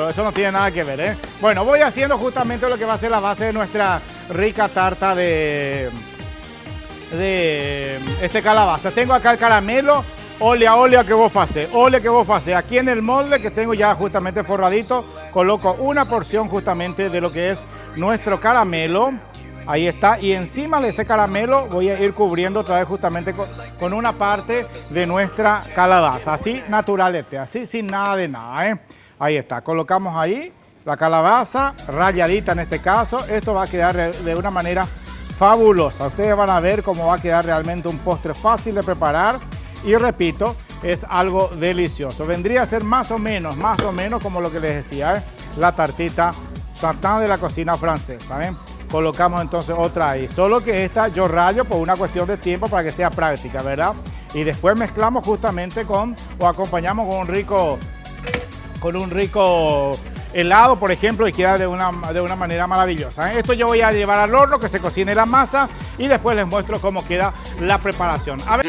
claro, eso no tiene nada que ver, ¿eh? Bueno, voy haciendo justamente lo que va a ser la base de nuestra rica tarta de calabaza. Tengo acá el caramelo, olea que vos facé. Aquí en el molde que tengo ya justamente forradito, coloco una porción justamente de lo que es nuestro caramelo. Ahí está, y encima de ese caramelo voy a ir cubriendo otra vez justamente con una parte de nuestra calabaza, así naturalete, así sin nada de nada, ¿eh? Ahí está, colocamos ahí la calabaza ralladita en este caso. Esto va a quedar de una manera fabulosa. Ustedes van a ver cómo va a quedar realmente un postre fácil de preparar y repito, es algo delicioso. Vendría a ser más o menos como lo que les decía, ¿eh? La tartita tartán de la cocina francesa, ¿eh? Colocamos entonces otra ahí, solo que esta yo rayo por una cuestión de tiempo para que sea práctica, ¿verdad? Y después mezclamos justamente o acompañamos con un rico helado, por ejemplo, y queda de una manera maravillosa, ¿eh? Esto yo voy a llevar al horno, que se cocine la masa y después les muestro cómo queda la preparación. A ver.